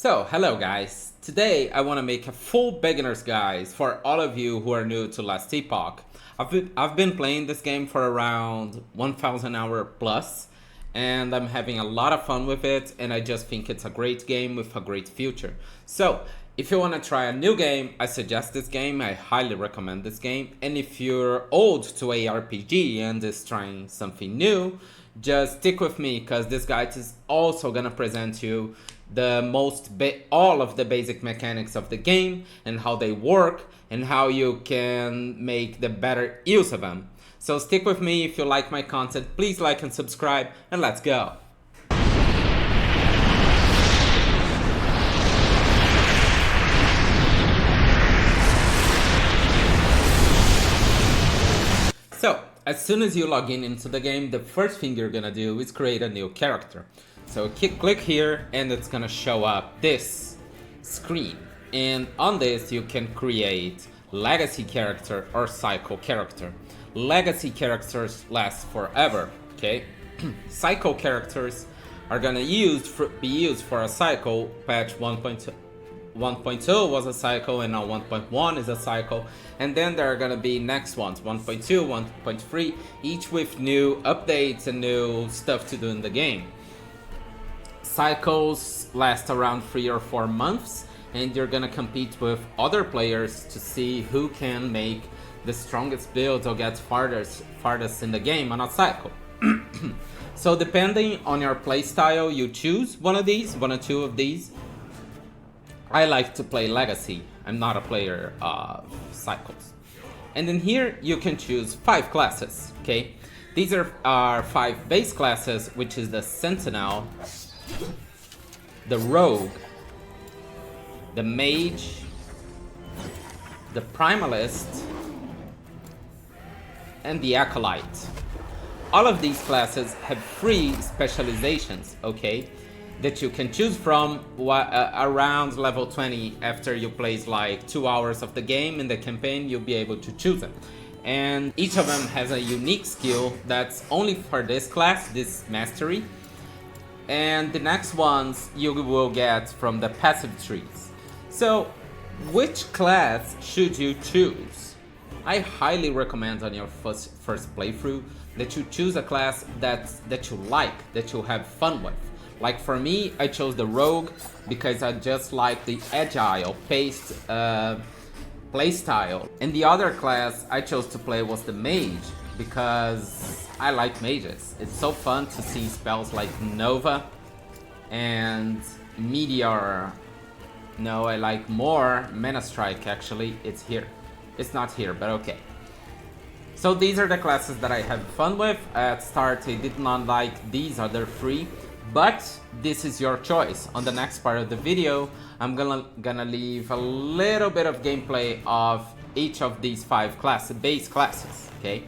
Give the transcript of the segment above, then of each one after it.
So, hello guys. Today I want to make a full beginner's guide for all of you who are new to last epoch. I've been playing this game for around 1000 hours plus, and I'm having a lot of fun with it, and I just think it's a great game with a great future. So, if you want to try a new game, I suggest this game. I highly recommend this game. And if you're old to ARPG and is trying something new, just stick with me, because this guide is also gonna present you all of the basic mechanics of the game and how they work and how you can make the better use of them. So stick with me. If you like my content, please like and subscribe, and let's go. So, as soon as you log in into the game, the first thing you're gonna do is create a new character. So click here and it's gonna show up this screen. And on this you can create legacy character or cycle character. Legacy characters last forever, okay? Cycle characters are gonna be used for a cycle. Patch 1.2 was a cycle, and now 1.1 is a cycle, and then there are gonna be next ones, 1.2, 1.3, each with new updates and new stuff to do in the game. Cycles last around 3 or 4 months, and you're gonna compete with other players to see who can make the strongest build or get farthest in the game on a cycle. So depending on your playstyle, you choose one or two of these. I like to play Legacy. I'm not a player of cycles. And then here you can choose 5 classes, okay? These are our 5 base classes, which is the Sentinel, the Rogue, the Mage, the Primalist, and the Acolyte. All of these classes have 3 specializations, okay, that you can choose from around level 20. After you play like 2 hours of the game in the campaign, you'll be able to choose them. And each of them has a unique skill that's only for this class, this mastery. And the next ones you will get from the passive trees. So, which class should you choose? I highly recommend on your first playthrough that you choose a class that you like, that you have fun with. Like for me, I chose the Rogue because I just like the agile, paced playstyle. And the other class I chose to play was the Mage because I like mages. It's so fun to see spells like Nova and Meteor. No, I like more Mana Strike actually. It's here. It's not here, but okay. So these are the classes that I have fun with. At start I did not like these other 3. But this is your choice. On the next part of the video, I'm gonna leave a little bit of gameplay of each of these 5 base classes, okay?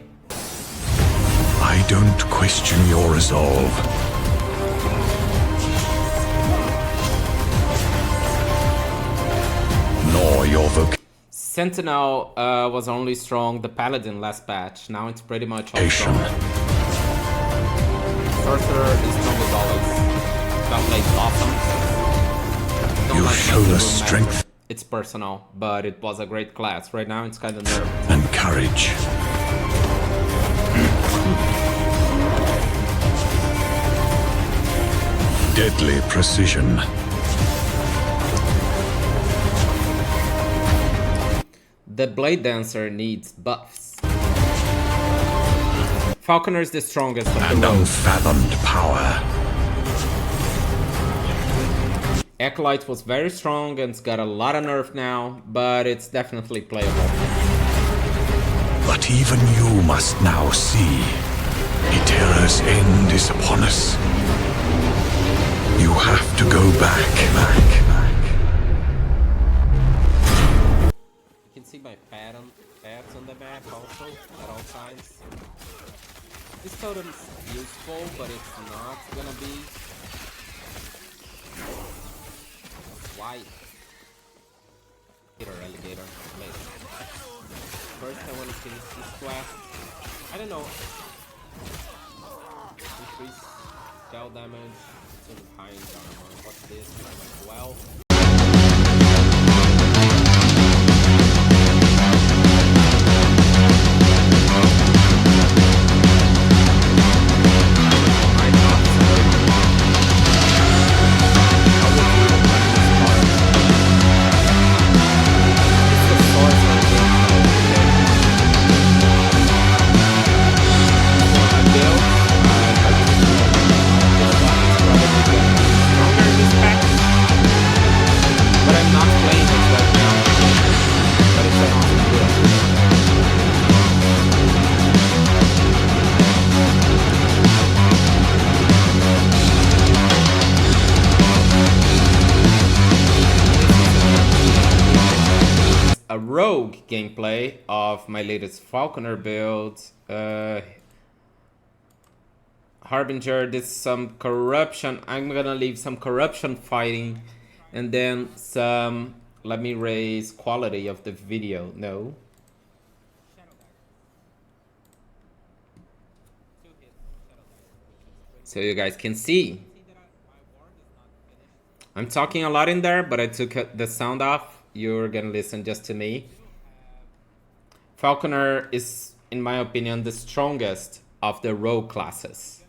I don't question your resolve. Nor your vocation. Sentinel was only strong the Paladin last patch. Now it's pretty much all strong. Sorcerer is strong as always. That plays awesome. You've shown us strength. It's personal, but it was a great class. Right now it's kind of nerfed. And courage. Deadly precision. The Blade Dancer needs buffs. Falconer is the strongest of the and unfathomed power. Acolyte was very strong and it's got a lot of nerf now, but it's definitely playable. But even you must now see, Eterra's end is upon us. You have to go back. You can see my pads on the map also at all times. This totem is useful, but it's not gonna be. Why? Alligator. Later. First, I want to finish this quest. I don't know. Increase spell damage to the high armor. What's this? 12. rogue gameplay of my latest Falconer build. Harbinger did some corruption. I'm gonna leave some corruption fighting and then some. Let me raise quality of the video. No. So you guys can see. I'm talking a lot in there, but I took the sound off. You're gonna listen just to me. Falconer is, in my opinion, the strongest of the rogue classes.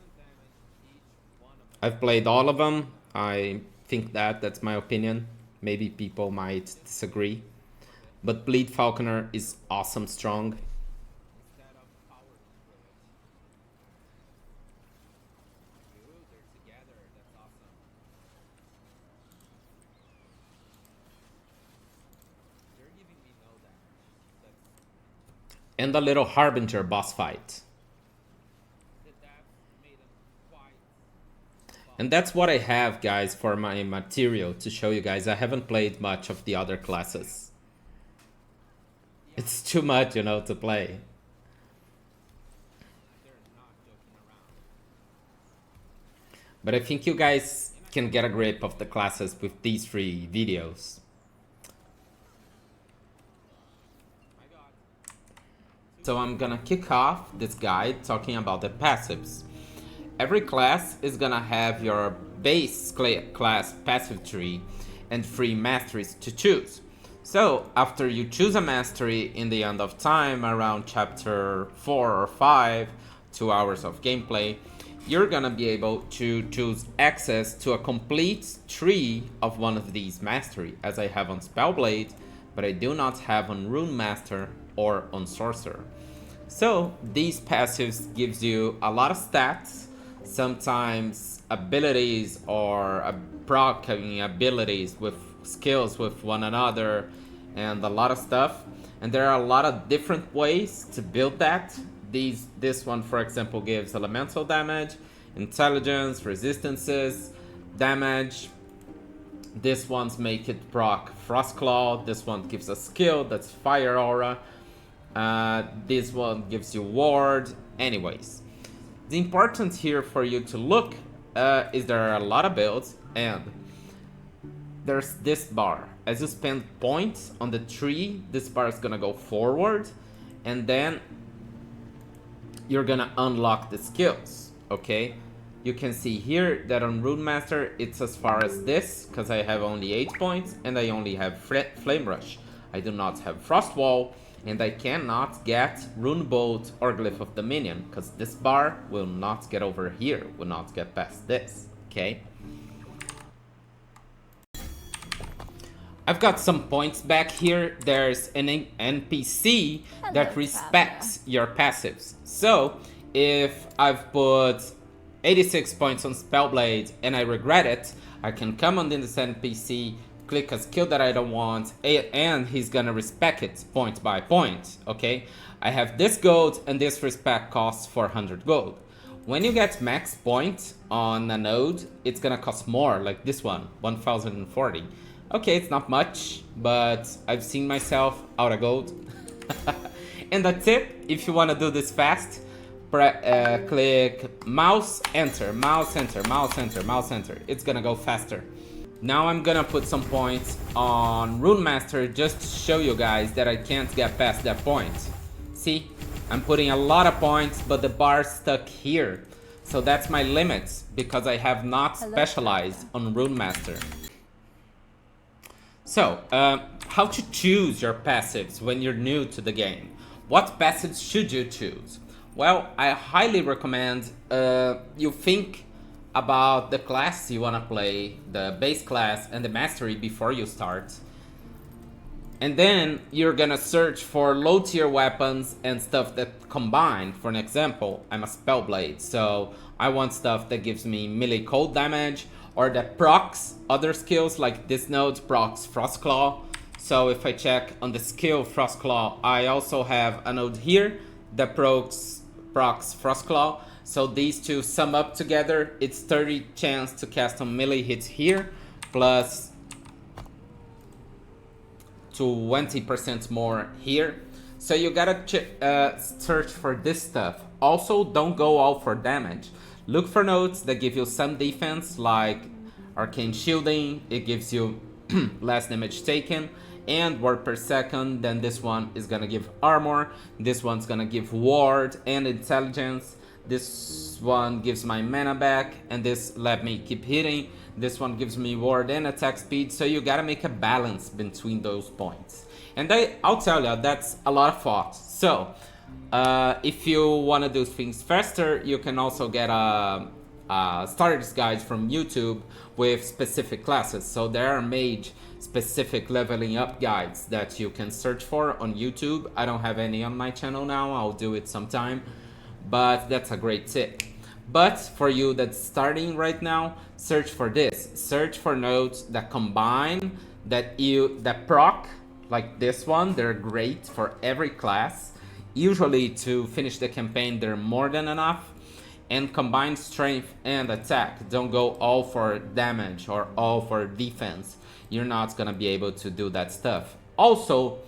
I've played all of them. I think that's my opinion. Maybe people might disagree. But Bleed Falconer is awesome strong. And the little Harbinger boss fight. And that's what I have, guys, for my material to show you guys. I haven't played much of the other classes. It's too much, you know, to play. But I think you guys can get a grip of the classes with these 3 videos. So I'm gonna kick off this guide talking about the passives. Every class is gonna have your base class passive tree and 3 masteries to choose. So after you choose a mastery in the end of time, around chapter 4 or 5, 2 hours of gameplay, you're gonna be able to choose access to a complete tree of one of these mastery, as I have on Spellblade, but I do not have on Rune Master or on Sorcerer. So these passives gives you a lot of stats, sometimes abilities or proccing abilities with skills with one another, and a lot of stuff. And there are a lot of different ways to build that. This one, for example, gives elemental damage, intelligence, resistances, damage. This one's make it proc Frostclaw. This one gives a skill that's Fire Aura. This one gives you ward. Anyways, the important here for you to look is there are a lot of builds, and there's this bar. As you spend points on the tree, this bar is gonna go forward, and then you're gonna unlock the skills. Okay, you can see here that on Rune Master it's as far as this, because I have only 8 points and I only have Flame Rush. I do not have Frost Wall, and I cannot get Rune Bolt or Glyph of Dominion, because this bar will not get over here, will not get past this, okay? I've got some points back here. There's an NPC that respects your passives. So, if I've put 86 points on Spellblade and I regret it, I can come on this NPC, click a skill that I don't want, and he's gonna respect it point by point, okay? I have this gold, and this respect costs 400 gold. When you get max points on a node, it's gonna cost more, like this one, 1040. Okay, it's not much, but I've seen myself out of gold. And a tip, if you wanna do this fast, click mouse, enter, mouse, enter, mouse, enter, mouse, enter. It's gonna go faster. Now I'm gonna put some points on Rune Master just to show you guys that I can't get past that point. See, I'm putting a lot of points, but the bar's stuck here. So that's my limit, because I have not specialized on Rune Master. So, how to choose your passives when you're new to the game? What passives should you choose? Well, I highly recommend you think about the class you want to play, the base class and the mastery before you start. And then you're gonna search for low tier weapons and stuff that combine. For an example, I'm a Spellblade, so I want stuff that gives me melee cold damage, or that procs other skills, like this node procs Frostclaw. So if I check on the skill Frostclaw, I also have a node here that procs Frostclaw. So these two sum up together, it's 30 chance to cast on melee hits here, plus 20% more here. So you gotta search for this stuff. Also, don't go all for damage. Look for nodes that give you some defense, like arcane shielding. It gives you less damage taken and ward per second. Then this one is gonna give armor. This one's gonna give ward and intelligence. This one gives my mana back, and this let me keep hitting. This one gives me ward and attack speed. So you gotta make a balance between those points. And I'll tell you, that's a lot of thought. So if you want to do things faster, you can also get a starter's guide from YouTube with specific classes. So there are mage specific leveling up guides that you can search for on YouTube. I don't have any on my channel now. I'll do it sometime, but that's a great tip. But for you that's starting right now, search for this. Search for nodes that combine, that proc, like this one. They're great for every class. Usually to finish the campaign, they're more than enough. And combine strength and attack. Don't go all for damage or all for defense. You're not gonna be able to do that stuff. Also,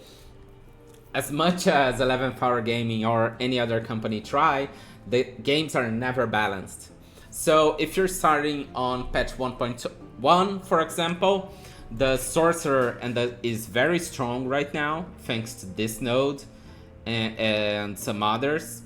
as much as 11th Hour Gaming or any other company try, the games are never balanced. So if you're starting on patch 1.1, for example, the sorcerer is very strong right now, thanks to this node and some others.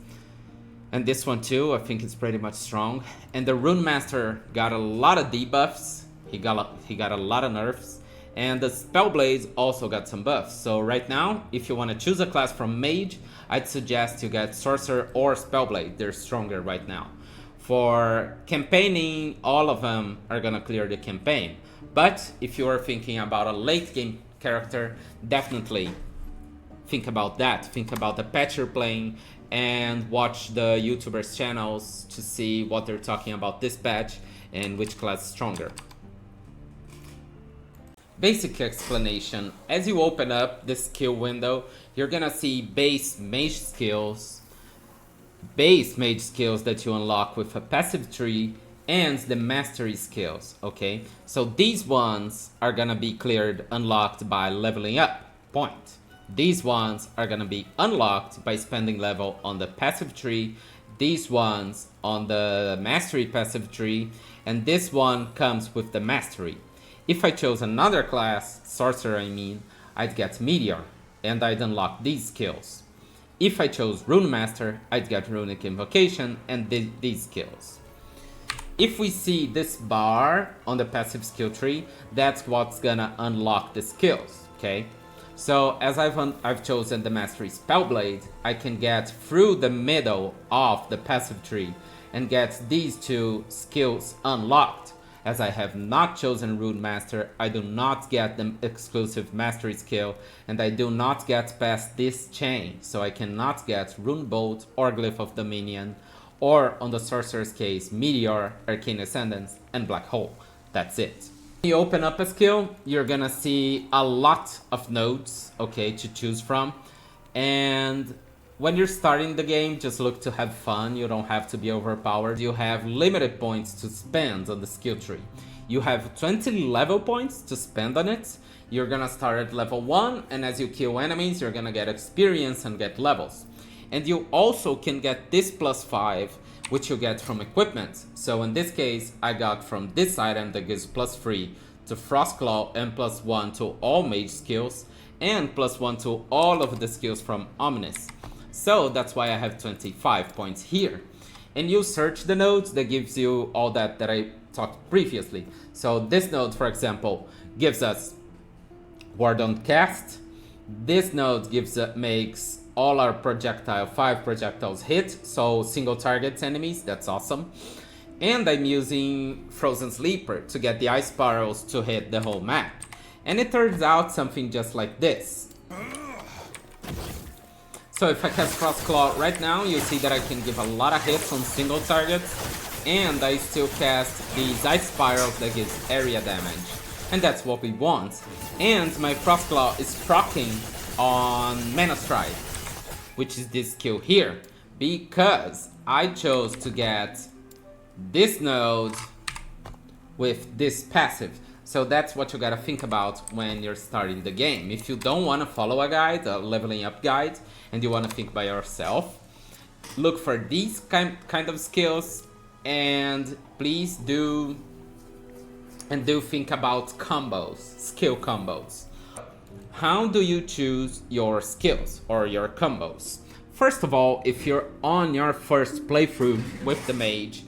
And this one too, I think it's pretty much strong. And the rune master got a lot of debuffs. He got a lot of nerfs. And the spellblades also got some buffs. So right now, if you want to choose a class from mage, I'd suggest you get sorcerer or spellblade. They're stronger right now. For campaigning, all of them are gonna clear the campaign. But if you are thinking about a late game character, definitely think about that. Think about the patch you're playing and watch the YouTubers' channels to see what they're talking about this patch and which class is stronger. Basic explanation. As you open up the skill window, you're gonna see base mage skills that you unlock with a passive tree, and the mastery skills, okay? So these ones are gonna be cleared, unlocked by leveling up point. These ones are gonna be unlocked by spending level on the passive tree, these ones on the mastery passive tree, and this one comes with the mastery. If I chose another class, sorcerer I mean, I'd get meteor, and I'd unlock these skills. If I chose rune master, I'd get runic invocation and these skills. If we see this bar on the passive skill tree, that's what's gonna unlock the skills, okay? So as I've chosen the mastery spellblade, I can get through the middle of the passive tree and get these two skills unlocked. As I have not chosen rune master, I do not get the exclusive mastery skill, and I do not get past this chain, so I cannot get rune bolt or glyph of dominion, or on the sorcerer's case, meteor, arcane ascendance, and black hole. That's it. When you open up a skill, you're gonna see a lot of nodes, okay, to choose from. And when you're starting the game, just look to have fun. You don't have to be overpowered. You have limited points to spend on the skill tree. You have 20 level points to spend on it. You're gonna start at level 1, and as you kill enemies, you're gonna get experience and get levels. And you also can get this +5, which you get from equipment. So in this case, I got from this item that gives +3 to Frostclaw and +1 to all mage skills, and +1 to all of the skills from Omnis. So that's why I have 25 points here. And you search the nodes that gives you all that I talked previously. So this node, for example, gives us ward on cast. This node makes all our 5 projectiles hit, so single target enemies, that's awesome. And I'm using Frozen Sleeper to get the ice spirals to hit the whole map. And it turns out something just like this. So if I cast Frostclaw right now, you see that I can give a lot of hits on single targets, and I still cast these ice spirals that gives area damage. And that's what we want. And my Frostclaw is proccing on Mana Strike, which is this skill here, because I chose to get this node with this passive. So that's what you gotta think about when you're starting the game. If you don't wanna follow a guide, a leveling up guide, and you wanna think by yourself, look for these kind of skills, and please do think about combos, skill combos. How do you choose your skills or your combos? First of all, if you're on your first playthrough with the mage,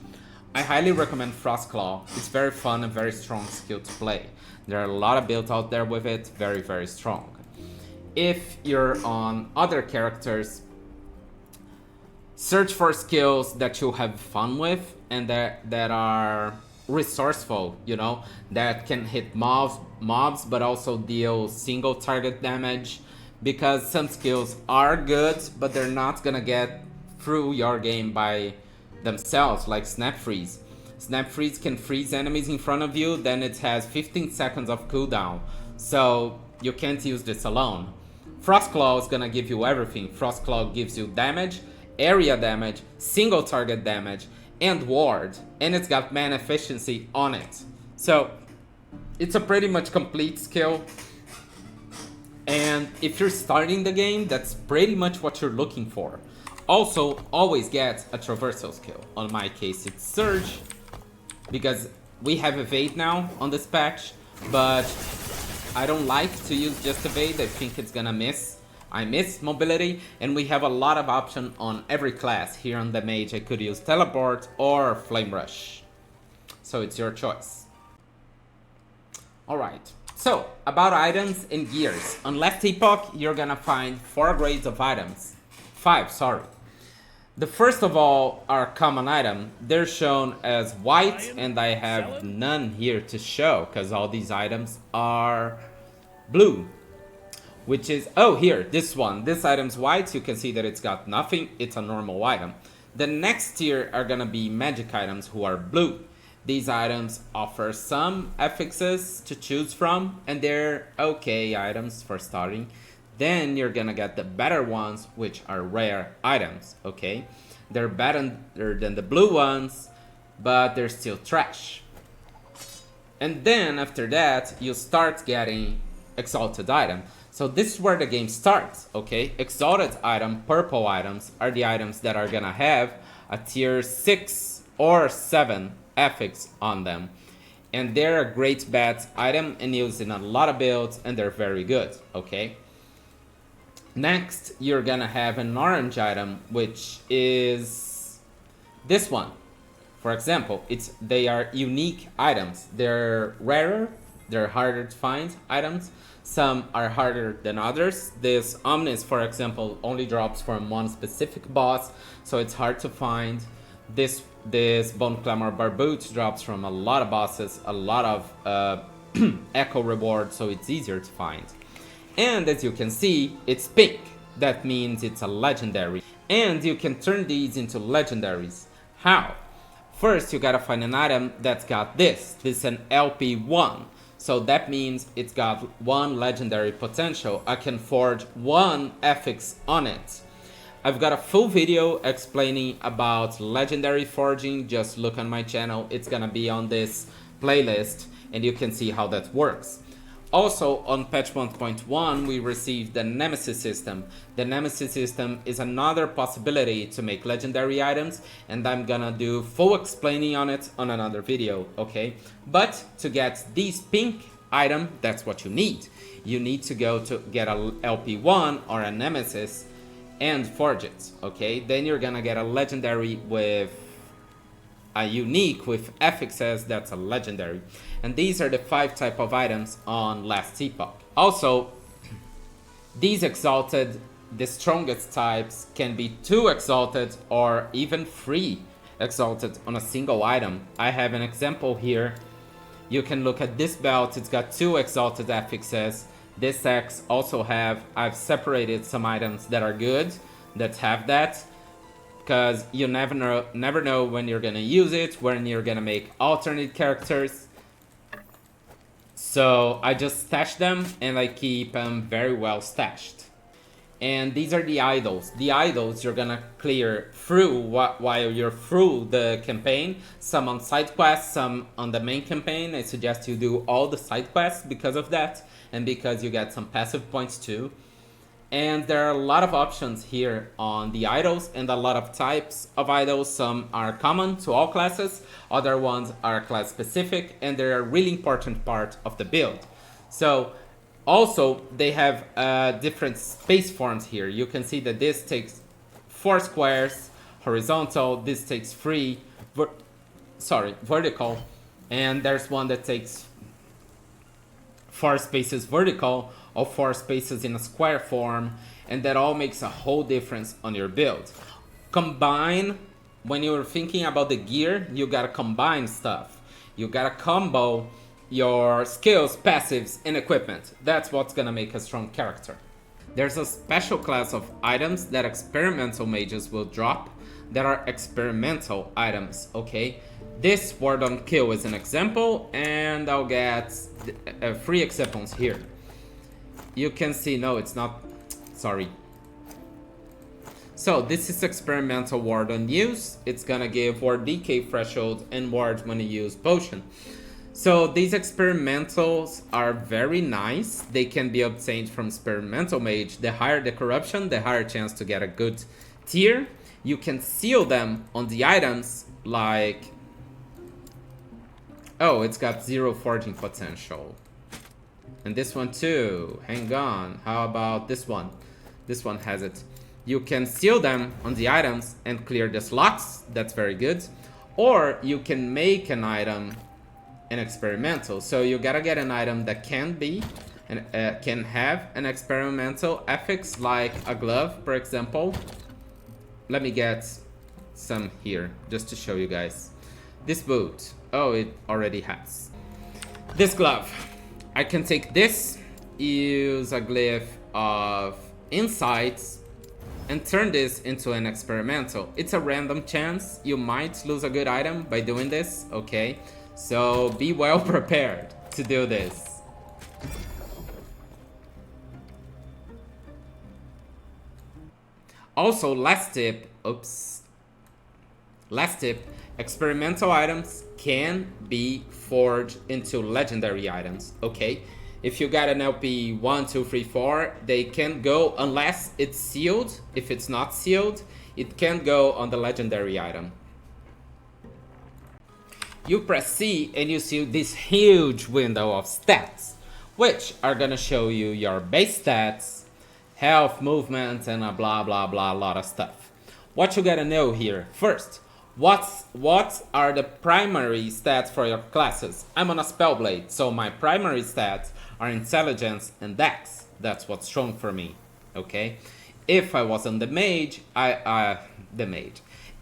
I highly recommend Frostclaw. It's very fun and very strong skill to play. There are a lot of builds out there with it, very, very strong. If you're on other characters, search for skills that you have fun with and that are resourceful, you know, that can hit mobs but also deal single target damage, because some skills are good but they're not gonna get through your game by themselves, like Snap Freeze. Snap Freeze can freeze enemies in front of you, then it has 15 seconds of cooldown, so you can't use this alone. Frostclaw is gonna give you everything. Frostclaw gives you damage, area damage, single target damage, and ward, and it's got mana efficiency on it. So it's a pretty much complete skill, and if you're starting the game, that's pretty much what you're looking for. Also, always get a traversal skill. On my case, it's Surge, because we have evade now on this patch, but I don't like to use just evade. I think it's gonna miss. I miss mobility, and we have a lot of option on every class. Here on the mage, I could use teleport or flame rush. So it's your choice. Alright, so about items and gears. On last epoch, you're gonna find 4 grades of items. 5, sorry. The first of all are common item. They're shown as white, and I have none here to show because all these items are blue. Which is, oh, here, this one. This item's white. You can see that it's got nothing. It's a normal item. The next tier are gonna be magic items who are blue. These items offer some affixes to choose from, and they're okay items for starting. Then you're gonna get the better ones, which are rare items, okay? They're better than the blue ones, but they're still trash. And then after that, you start getting exalted item. So this is where the game starts, okay? Exalted item, purple items, are the items that are gonna have a tier 6 or 7 affix on them. And they're a great bet item and used in a lot of builds, and they're very good, okay? Next, you're gonna have an orange item, which is this one. For example, they are unique items. They're rarer, they're harder to find items. Some are harder than others. This Omnis, for example, only drops from one specific boss, so it's hard to find. This Bone Clamor Barboot drops from a lot of bosses, a lot of echo reward, so it's easier to find. And as you can see, it's pink. That means it's a legendary. And you can turn these into legendaries. How? First, you gotta find an item that's got this. This is an LP1. So that means it's got 1 legendary potential. I can forge 1 affix on it. I've got a full video explaining about legendary forging. Just look on my channel. It's gonna be on this playlist, and you can see how that works. Also, on patch 1.1, we received the Nemesis system. The Nemesis system is another possibility to make legendary items, and I'm gonna do full explaining on it on another video, okay? But to get this pink item, that's what you need. You need to go to get a LP1 or a Nemesis and forge it, okay? Then you're gonna get a legendary with a unique with affixes that's a legendary. And these are the 5 type of items on last epoch. Also, these exalted, the strongest types can be 2 exalted or even 3 exalted on a single item. I have an example here. You can look at this belt, it's got 2 exalted affixes. This X also I've separated some items that are good, that have that, because you never know when you're gonna use it, when you're gonna make alternate characters. So I just stash them, and I keep them very well stashed. And these are the idols. The idols you're gonna clear through while you're through the campaign. Some on side quests, some on the main campaign. I suggest you do all the side quests because of that, and because you get some passive points too. And there are a lot of options here on the idols and a lot of types of idols. Some are common to all classes, other ones are class specific, and they're a really important part of the build. So also they have different space forms here. You can see that this takes 4 squares horizontal, this takes 3 vertical, and there's one that takes 4 spaces vertical or 4 spaces in a square form, and that all makes a whole difference on your build. Combine, when you're thinking about the gear, you gotta combine stuff. You gotta combo your skills, passives, and equipment. That's what's gonna make a strong character. There's a special class of items that experimental mages will drop that are experimental items, okay? This word on kill is an example, and I'll get 3 examples here. You can see, no, it's not, sorry. So this is experimental ward on use. It's gonna give ward decay threshold and ward when you use potion. So these experimentals are very nice. They can be obtained from experimental mage. The higher the corruption, the higher chance to get a good tier. You can seal them on the items, like, oh, it's got 0 forging potential. And this one too, hang on. How about this one? This one has it. You can seal them on the items and clear the slots. That's very good. Or you can make an item an experimental. So you gotta get an item that can be and can have an experimental affix, like a glove, for example. Let me get some here just to show you guys. This boot, oh, it already has. This glove, I can take this, use a glyph of insights, and turn this into an experimental. It's a random chance. You might lose a good item by doing this, okay? So be well prepared to do this. Also, last tip, experimental items can be forged into legendary items, okay? If you got an LP 1, 2, 3, 4, they can go, unless it's sealed. If it's not sealed, it can go on the legendary item. You press C and you see this huge window of stats, which are gonna show you your base stats, health, movement, and a blah blah blah, a lot of stuff. What you gotta know here, first, what are the primary stats for your classes? I'm on a Spellblade, so my primary stats are intelligence and dex. That's what's strong for me, okay? If I was on the mage,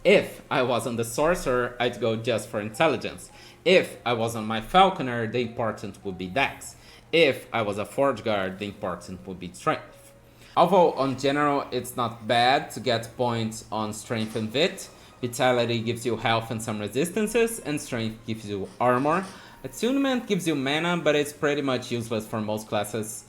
If I was on the sorcerer, I'd go just for intelligence. If I was on my falconer, the important would be dex. If I was a forge guard, the important would be strength. Although on general, it's not bad to get points on strength and vit. Vitality gives you health and some resistances, and strength gives you armor. Attunement gives you mana, but it's pretty much useless for most classes.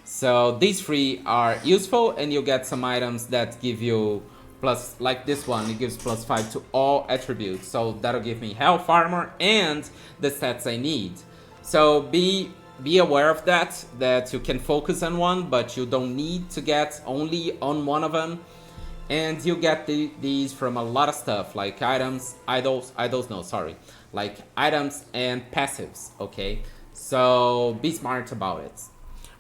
So these 3 are useful, and you get some items that give you plus, like this one, it gives +5 to all attributes. So that'll give me health, armor, and the stats I need. So be aware of that you can focus on one, but you don't need to get only on one of them. And you get these from a lot of stuff, like items, like items and passives, okay? So be smart about it.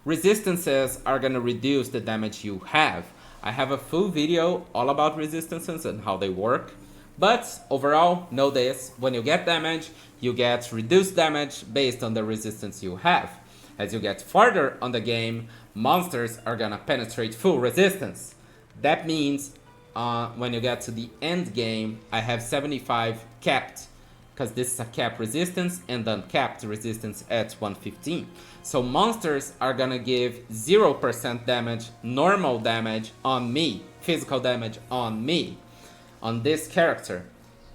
Resistances are gonna reduce the damage you have. I have a full video all about resistances and how they work. But overall, know this, when you get damage, you get reduced damage based on the resistance you have. As you get farther on the game, monsters are gonna penetrate full resistance. That means when you get to the end game, I have 75 capped, because this is a cap resistance and uncapped resistance at 115. So monsters are gonna give 0% damage, normal damage on me, physical damage on me, on this character.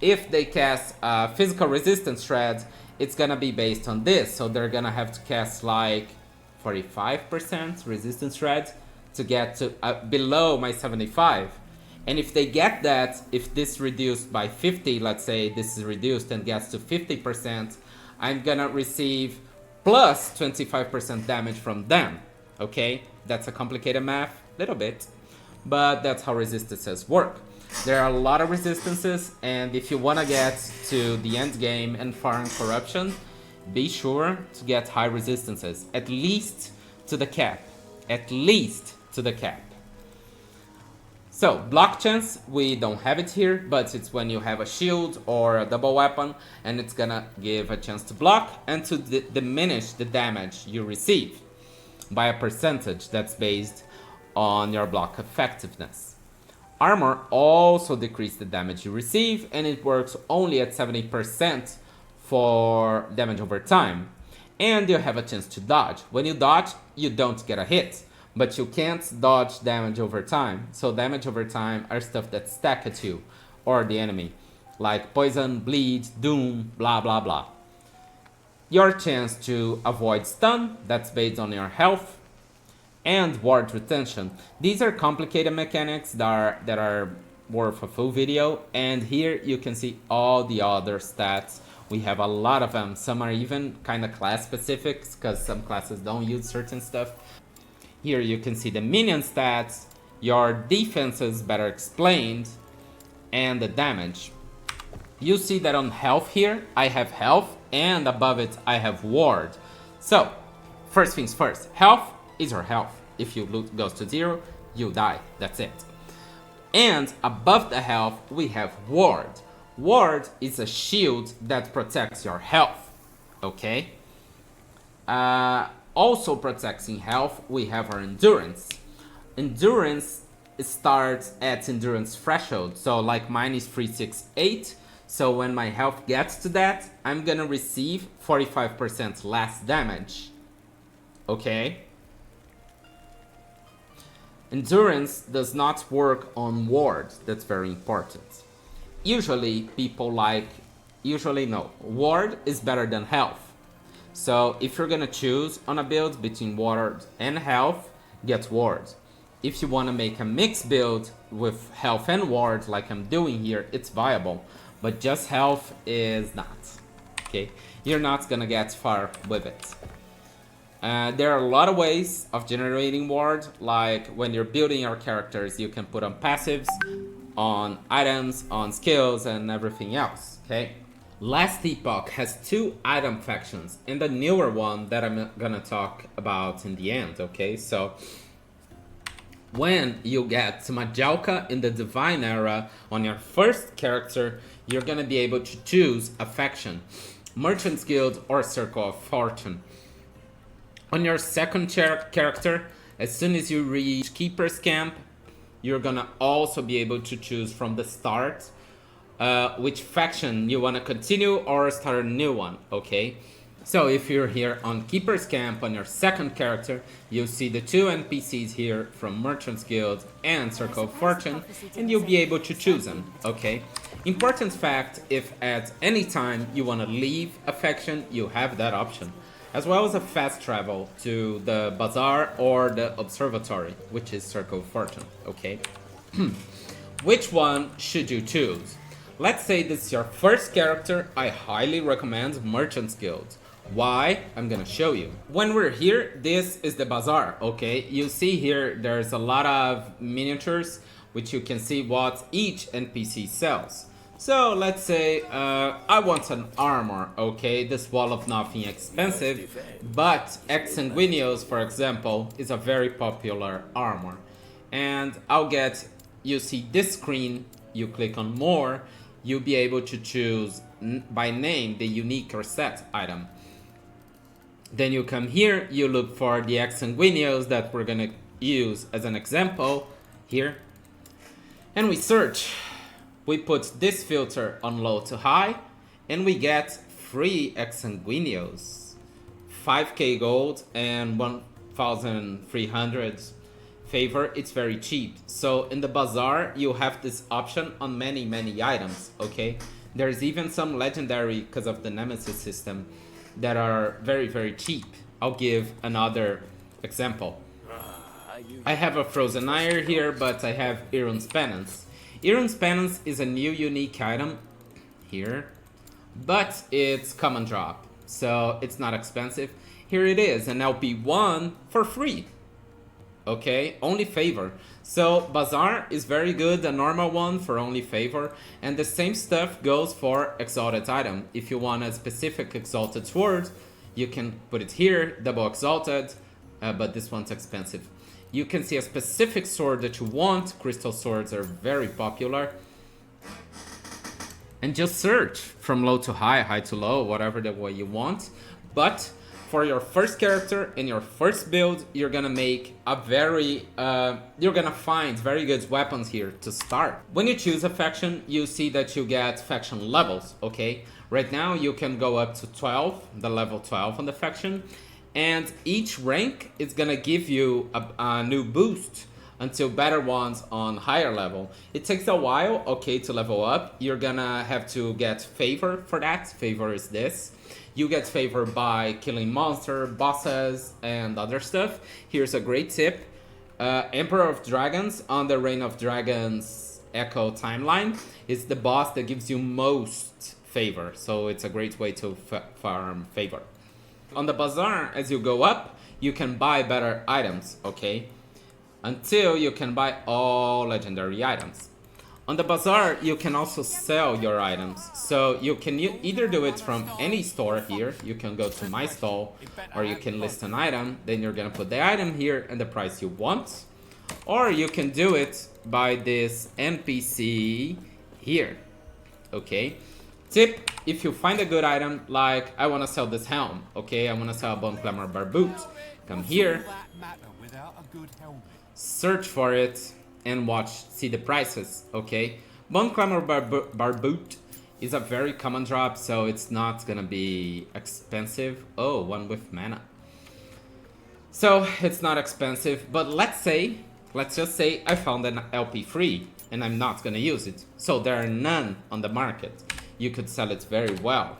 If they cast a physical resistance shred, it's gonna be based on this. So they're gonna have to cast like 45% resistance shred to get to below my 75. And if they get that, if this reduced by 50, let's say this is reduced and gets to 50%, I'm gonna receive plus 25% damage from them, okay? That's a complicated math, little bit, but that's how resistances work. There are a lot of resistances, and if you wanna get to the end game and farm corruption, be sure to get high resistances, at least to the cap, at least to the cap. So, block chance, we don't have it here, but it's when you have a shield or a double weapon, and it's gonna give a chance to block and to diminish the damage you receive by a percentage that's based on your block effectiveness. Armor also decreases the damage you receive, and it works only at 70% for damage over time. And you have a chance to dodge. When you dodge, you don't get a hit, but you can't dodge damage over time. So damage over time are stuff that stack at you or the enemy, like poison, bleed, doom, blah blah blah. Your chance to avoid stun, that's based on your health, and ward retention. These are complicated mechanics that are worth a full video, and here you can see all the other stats. We have a lot of them. Some are even kind of class specific, because some classes don't use certain stuff. Here you can see the minion stats, your defenses better explained, and the damage. You see that on health here, I have health, and above it I have ward. So, first things first, health is your health. If you goes to 0, you die, that's it. And above the health, we have ward. Ward is a shield that protects your health, okay? Also protecting health, we have our endurance. Endurance starts at endurance threshold, so like mine is 368, so when my health gets to that, I'm gonna receive 45% less damage, okay? Endurance does not work on ward, that's very important. Usually ward is better than health. So if you're gonna choose on a build between ward and health, get ward. If you wanna make a mixed build with health and ward like I'm doing here, it's viable, but just health is not, okay? You're not gonna get far with it. There are a lot of ways of generating ward, like when you're building your characters, you can put on passives, on items, on skills, and everything else, okay? Last Epoch has 2 item factions, and the newer one that I'm gonna talk about in the end, okay? So, when you get to Majalka in the Divine Era on your first character, you're gonna be able to choose a faction, Merchant's Guild or Circle of Fortune. On your second character, as soon as you reach Keeper's Camp, you're gonna also be able to choose from the start which faction you want to continue or start a new one, okay? So if you're here on Keeper's Camp on your second character, you'll see the 2 NPCs here from Merchant's Guild and Circle of Fortune, and you'll be able to choose them, okay? Important fact, if at any time you want to leave a faction, you have that option, as well as a fast travel to the bazaar or the observatory, which is Circle of Fortune, okay? Which one should you choose? Let's say this is your first character, I highly recommend Merchant's Guild. Why? I'm gonna show you. When we're here, this is the bazaar, okay? You see here, there's a lot of miniatures, which you can see what each NPC sells. So let's say I want an armor, okay? This Wall of Nothing expensive, but Exsanguineous, for example, is a very popular armor. And I'll get, you see this screen, you click on more, you'll be able to choose by name the unique or set item. Then you come here, you look for the Exsanguineous that we're gonna use as an example here. And we search. We put this filter on low to high, and we get 3 Exsanguineous. 5k gold and 1,300 favor, it's very cheap. So in the bazaar, you have this option on many items, okay? There's even some legendary, because of the Nemesis system, that are very cheap. I'll give another example. I have a frozen iron here, but I have Iron's Penance. Iron's Penance is a new unique item here, but it's common drop, so it's not expensive. Here it is, an LP1 for free. Okay, only favor. So bazaar is very good, the normal one for only favor, and the same stuff goes for exalted item. If you want a specific exalted sword, you can put it here, double exalted, but this one's expensive. You can see a specific sword that you want. Crystal swords are very popular. And just search from low to high, high to low, whatever the way you want. But for your first character in your first build, you're gonna make a you're gonna find very good weapons here to start. When you choose a faction, you see that you get faction levels, okay? Right now you can go up to 12, the level 12 on the faction, and each rank is gonna give you a new boost until better ones on higher level. It takes a while, okay, to level up. You're gonna have to get favor for that. Favor is this. You get favor by killing monster, bosses, and other stuff. Here's a great tip. Emperor of Dragons on the Reign of Dragons Echo timeline is the boss that gives you most favor. So it's a great way to farm favor. On the bazaar, as you go up, you can buy better items, okay? Until you can buy all legendary items. On the bazaar, you can also sell your items. So you can either do it from any store here. You can go to my stall, or you can list an item. Then you're gonna put the item here and the price you want. Or you can do it by this NPC here, okay? Tip, if you find a good item, like I wanna sell this helm, okay? I wanna sell a Bone Clamor Barboot. Come here, search for it, and see the prices, okay? Bone Clamor Barboot is a very common drop, so it's not gonna be expensive. Oh, one with mana. So it's not expensive, but let's just say I found an LP free and I'm not gonna use it. So there are none on the market. You could sell it very well.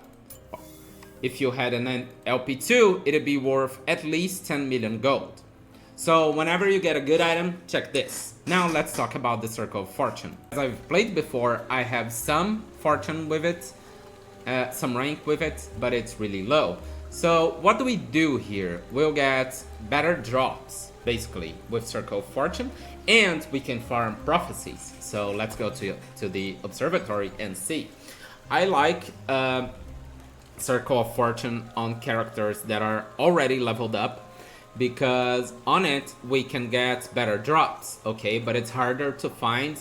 If you had an LP2, it'd be worth at least 10 million gold. So whenever you get a good item, check this. Now let's talk about the Circle of Fortune. As I've played before, I have some fortune with it, some rank with it, but it's really low. So what do we do here? We'll get better drops, basically, with Circle of Fortune, and we can farm prophecies. So let's go to the observatory and see. I like Circle of Fortune on characters that are already leveled up, because on it we can get better drops, okay? But it's harder to find,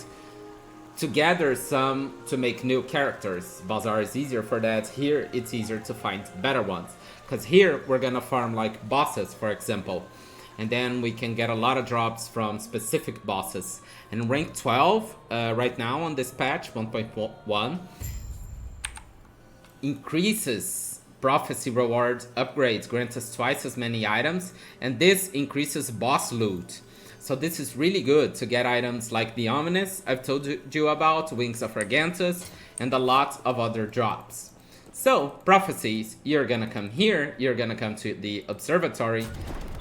to gather some to make new characters. Bazaar is easier for that. Here it's easier to find better ones, because here we're gonna farm like bosses, for example, and then we can get a lot of drops from specific bosses. And rank 12 right now on this patch 1.1 increases prophecy rewards, upgrades, grants us twice as many items, and this increases boss loot. So this is really good to get items like the Ominous I've told you about, Wings of Argantus, and a lot of other drops. So prophecies, you're gonna come here, you're gonna come to the observatory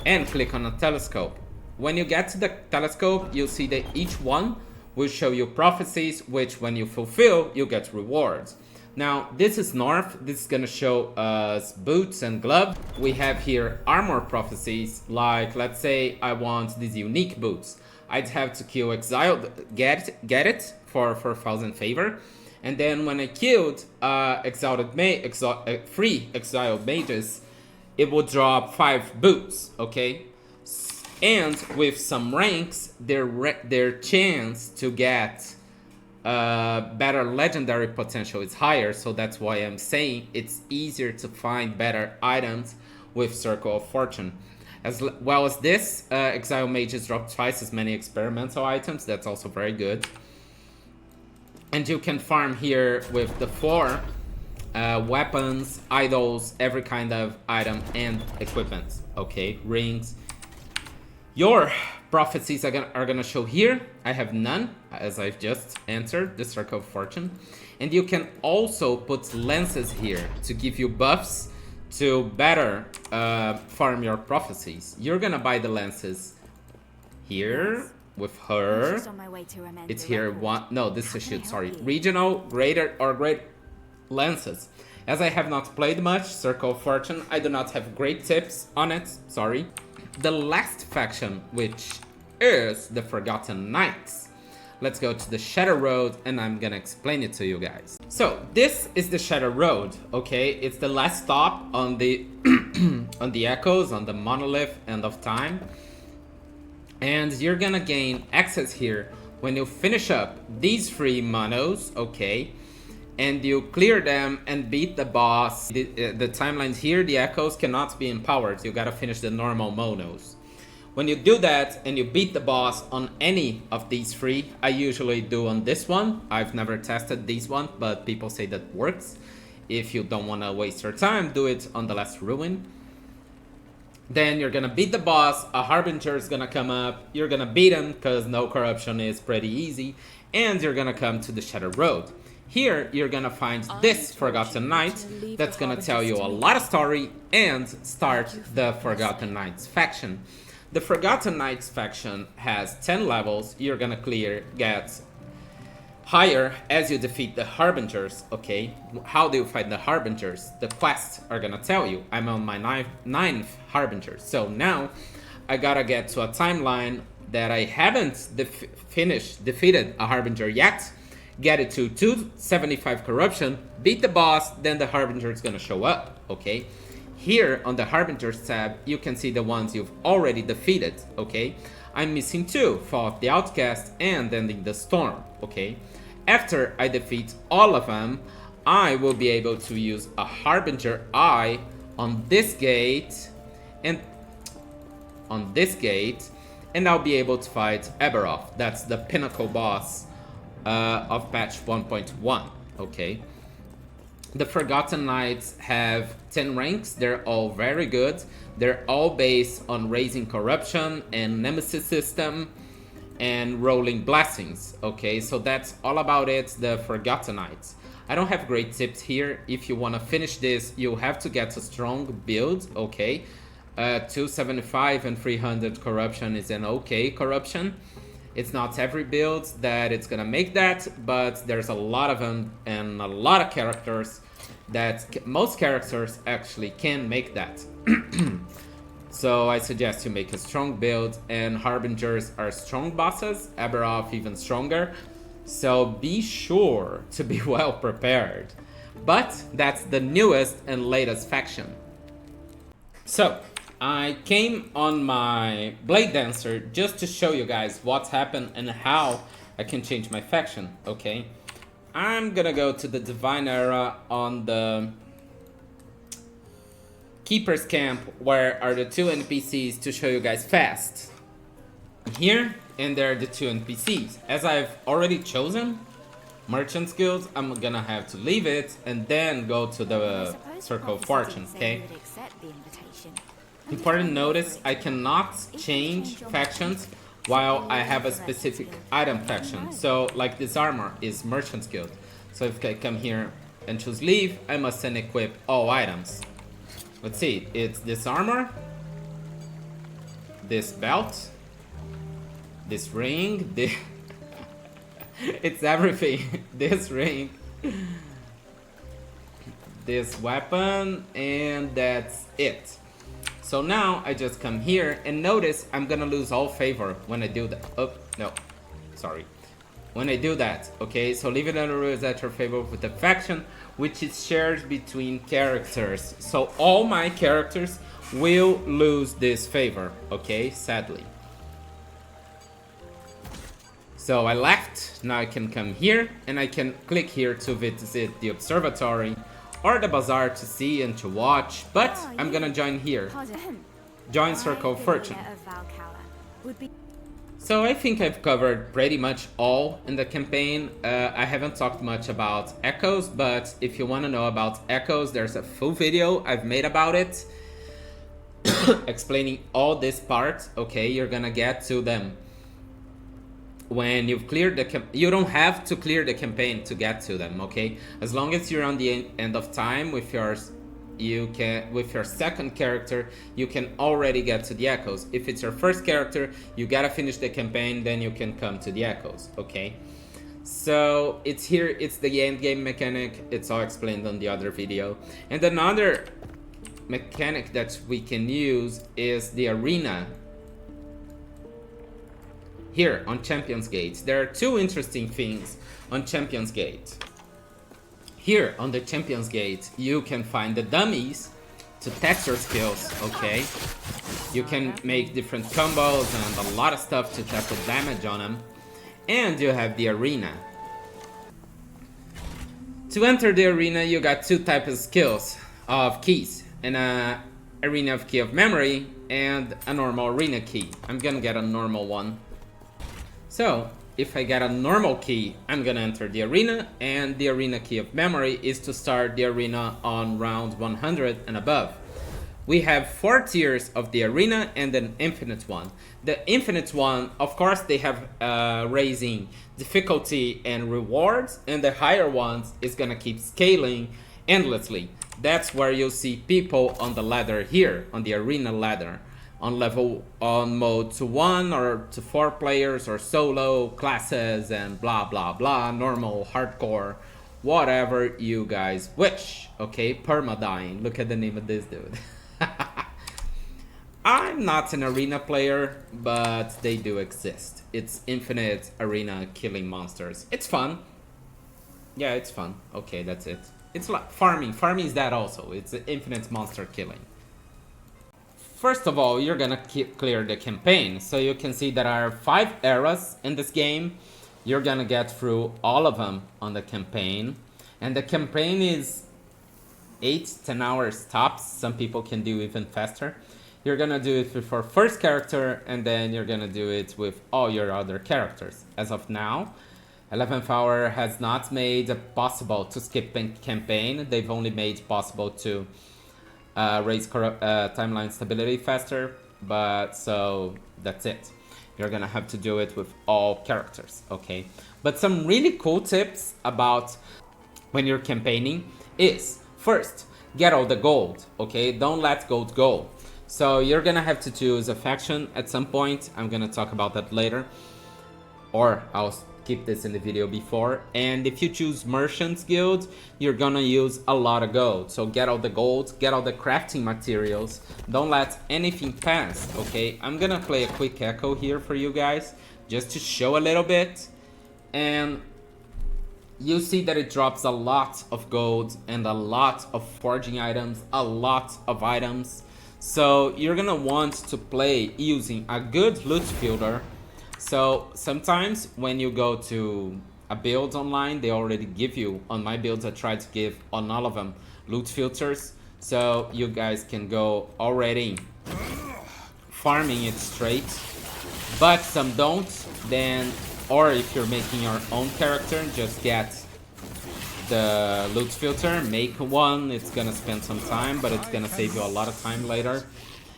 and click on a telescope. When you get to the telescope, you'll see that each one will show you prophecies, which when you fulfill, you get rewards. Now, this is north. This is gonna show us boots and gloves. We have here armor prophecies, like let's say I want these unique boots. I'd have to kill exiled, get it for 1000 favor. And then when I killed free exiled mages, it will drop 5 boots, okay? And with some ranks, their chance to get better legendary potential is higher, so that's why I'm saying it's easier to find better items with Circle of Fortune. As well as this, Exile Mages drop twice as many experimental items. That's also very good. And you can farm here with the 4 weapons, idols, every kind of item and equipment. Okay, rings. Your prophecies are gonna show here. I have none, as I've just answered the Circle of Fortune. And you can also put lenses here to give you buffs to better farm your prophecies. You're gonna buy the lenses here Yes. with I'm her. just on my way to amend It's the here record. one. No, this How is can I shoot. help Sorry, you? regional, greater, or great lances. As I have not played much Circle of Fortune, I do not have great tips on it. Sorry. The last faction, which is the Forgotten Knights. Let's go to the Shadow Road and I'm gonna explain it to you guys. So this is the Shadow Road, okay? It's the last stop on the on the Echoes, on the Monolith End of Time. And you're gonna gain access here when you finish up these 3 monos, okay? And you clear them and beat the boss. The timelines here, the Echoes cannot be empowered. You gotta finish the normal monos. When you do that and you beat the boss on any of these 3, I usually do on this one. I've never tested this one, but people say that works. If you don't want to waste your time, do it on the last ruin. Then you're gonna beat the boss, a Harbinger is gonna come up, you're gonna beat him, because no corruption is pretty easy, and you're gonna come to the Shadow Road. Here, you're gonna find this Forgotten Knight that's gonna tell you a lot of story and start the Forgotten Knights faction. The Forgotten Knights faction has 10 levels. You're gonna get higher as you defeat the Harbingers, okay? How do you fight the Harbingers? The quests are gonna tell you. I'm on my ninth Harbinger. So now, I gotta get to a timeline that I haven't defeated a Harbinger yet. Get it to 275 corruption, beat the boss, then the Harbinger is gonna show up, okay? Here on the Harbingers tab, you can see the ones you've already defeated, okay? I'm missing 2, Fall of the Outcast and Ending the Storm, okay? After I defeat all of them, I will be able to use a Harbinger Eye on this gate, and I'll be able to fight Eberoth. That's the pinnacle boss of patch 1.1, okay? The Forgotten Knights have 10 ranks. They're all very good. They're all based on raising corruption and nemesis system and rolling blessings, okay? So that's all about it, the Forgotten Knights. I don't have great tips here. If you want to finish this, you have to get a strong build, okay? 275 and 300 corruption is an okay corruption. It's not every build that it's gonna make that, but there's a lot of them and a lot of characters that most characters actually can make that. So I suggest you make a strong build, and Harbingers are strong bosses, Eberoth even stronger. So be sure to be well prepared. But that's the newest and latest faction. So I came on my Blade Dancer just to show you guys what's happened and how I can change my faction, okay? I'm gonna go to the Divine Era on the Keeper's Camp, where are the 2 NPCs to show you guys fast. Here, and there are the 2 NPCs. As I've already chosen Merchant's Guild, I'm gonna have to leave it and then go to the Circle of Fortune, okay? Important notice, I cannot change factions while I have a specific item faction. So, like this armor is Merchant's Guild. So if I come here and choose leave, I must then equip all items. Let's see, it's this armor, this belt, this ring, this it's everything. This ring, this weapon, and that's it. So now I just come here and notice I'm gonna lose all favor when I do that. Oh, no, sorry. When I do that, okay? So leave it under rules at your favor with the faction, which is shared between characters. So all my characters will lose this favor, okay? Sadly. So I left, now I can come here and I can click here to visit the observatory or the bazaar to see and to watch, but I'm gonna join here. Join Circle of Fortune. So I think I've covered pretty much all in the campaign. I haven't talked much about Echoes, but if you want to know about Echoes, there's a full video I've made about it. Explaining all this part, okay? You're gonna get to them when you've cleared the you don't have to clear the campaign to get to them, okay? As long as you're on the end of time with your you can, with your second character, you can already get to the echoes. If it's your first character, you gotta finish the campaign, then you can come to the echoes, okay? So it's here, it's the end game mechanic. It's all explained on the other video. And another mechanic that we can use is the arena. Here on Champions Gate, there are two interesting things on Champions Gate. Here on the Champions Gate, you can find the dummies to test your skills, okay? You can make different combos and a lot of stuff to test the damage on them. And you have the arena. To enter the arena, you got two types of skills of keys. An arena of key of memory and a normal arena key. I'm gonna get a normal one. So, if I get a normal key, I'm gonna enter the arena, and the arena key of memory is to start the arena on round 100 and above. We have 4 tiers of the arena and an infinite one. The infinite one, of course, they have raising difficulty and rewards, and the higher ones is gonna keep scaling endlessly. That's where you'll see people on the ladder here, on the arena ladder. On mode to 1 or to 4 players, or solo classes and blah blah blah, normal, hardcore, whatever you guys wish. Okay, permadying. Look at the name of this dude. I'm not an arena player, but they do exist. It's infinite arena killing monsters. It's fun. Yeah, it's fun. Okay, that's it. It's like farming. Farming is that also. It's infinite monster killing. First of all, you're gonna clear the campaign. So you can see there are 5 eras in this game. You're gonna get through all of them on the campaign. And the campaign is 8-10 hours tops. Some people can do even faster. You're gonna do it with your first character, and then you're gonna do it with all your other characters. As of now, 11th Hour has not made it possible to skip campaign. They've only made possible to raise timeline stability faster, but so that's it. You're gonna have to do it with all characters, okay? But some really cool tips about when you're campaigning is, first, get all the gold, okay? Don't let gold go. So you're gonna have to choose a faction at some point. I'm gonna talk about that later, or I'll keep this in the video before. And if you choose Merchants Guild, you're gonna use a lot of gold. So get all the gold, get all the crafting materials. Don't let anything pass, okay? I'm gonna play a quick echo here for you guys, just to show a little bit. And you see that it drops a lot of gold and a lot of forging items, a lot of items. So you're gonna want to play using a good loot filter. So sometimes when you go to a build online, they already give you, on my builds I try to give on all of them, loot filters. So you guys can go already farming it straight. But some don't, then, or if you're making your own character, just get the loot filter, make one. It's gonna spend some time, but it's gonna save you a lot of time later.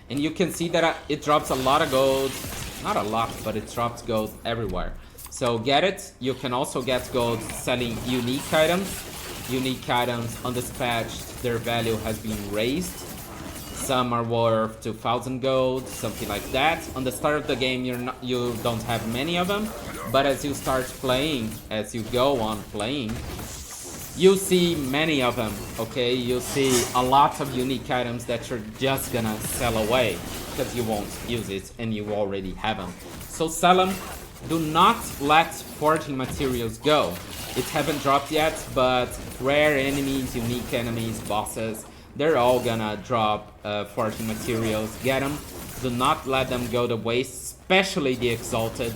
And you can see that it drops a lot of gold. Not a lot, but it drops gold everywhere. So get it. You can also get gold selling unique items. Unique items undispatched, their value has been raised. Some are worth 2,000 gold, something like that. On the start of the game, you don't have many of them, but as you start playing, as you go on playing, you see many of them, okay? You'll see a lot of unique items that you're just gonna sell away because you won't use it and you already have them. So sell them. Do not let forging materials go. It haven't dropped yet, but rare enemies, unique enemies, bosses, they're all gonna drop forging materials. Get them. Do not let them go to waste, especially the exalted.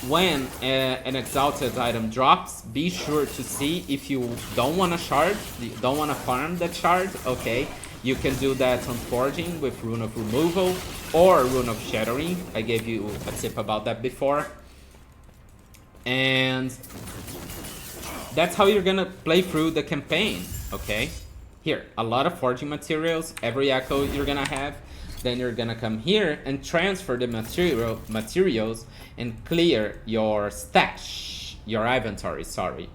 When an exalted item drops, be sure to see if you don't want to shard, don't want to farm that shard, okay? You can do that on forging with Rune of Removal or Rune of Shattering. I gave you a tip about that before. And that's how you're gonna play through the campaign, okay? Here, a lot of forging materials, every echo you're gonna have. Then you're gonna come here and transfer the materials and clear your stash, your inventory, sorry.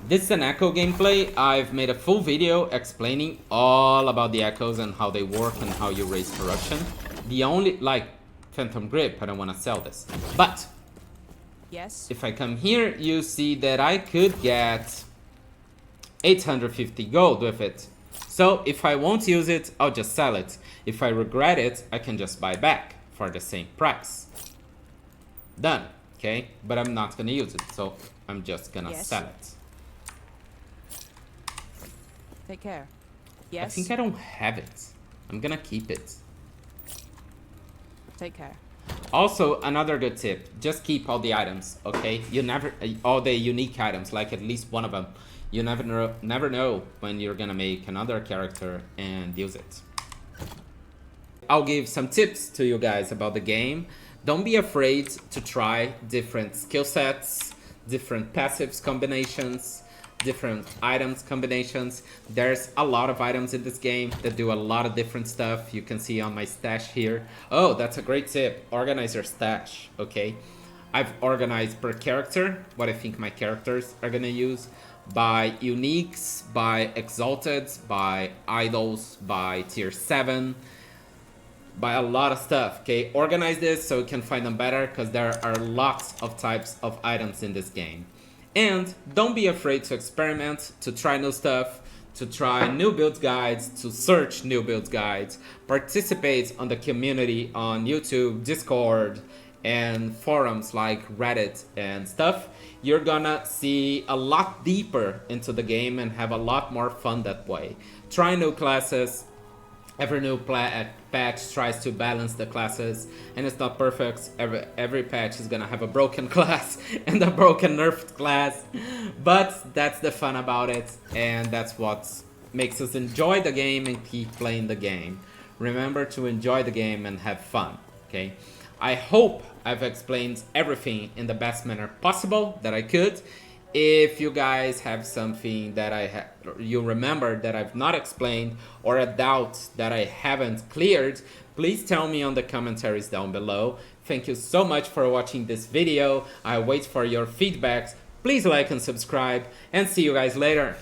This is an echo gameplay. I've made a full video explaining all about the echoes and how they work and how you raise corruption. The only, like, Phantom Grip, I don't want to sell this. But, Yes. if I come here, you see that I could get 850 gold with it. So, if I won't use it, I'll just sell it. If I regret it, I can just buy back for the same price. Done, okay? But I'm not gonna use it, so I'm just gonna Yes. sell it. Take care. I Yes. think I don't have it. I'm gonna keep it. Take care. Also, another good tip, just keep all the items, okay? You never, all the unique items, like at least one of them. You never know when you're gonna make another character and use it. I'll give some tips to you guys about the game. Don't be afraid to try different skill sets, different passives combinations, different items combinations. There's a lot of items in this game that do a lot of different stuff. You can see on my stash here. Oh, that's a great tip. Organize your stash, okay? I've organized per character, what I think my characters are gonna use, by uniques, by exalted, by idols, by tier 7, by a lot of stuff, okay? Organize this so you can find them better, because there are lots of types of items in this game. And don't be afraid to experiment, to try new stuff, to try new build guides, to search new build guides, participate on the community on YouTube, Discord, and forums like Reddit and stuff. You're gonna see a lot deeper into the game and have a lot more fun that way. Try new classes. Every new patch tries to balance the classes, and it's not perfect. Every patch is gonna have a broken class and a broken nerfed class, but that's the fun about it, and that's what makes us enjoy the game and keep playing the game. Remember to enjoy the game and have fun, okay? I hope I've explained everything in the best manner possible that I could. If you guys have something that you remember that I've not explained, or a doubt that I haven't cleared, please tell me on the commentaries down below. Thank you so much for watching this video. I wait for your feedbacks. Please like and subscribe, and see you guys later.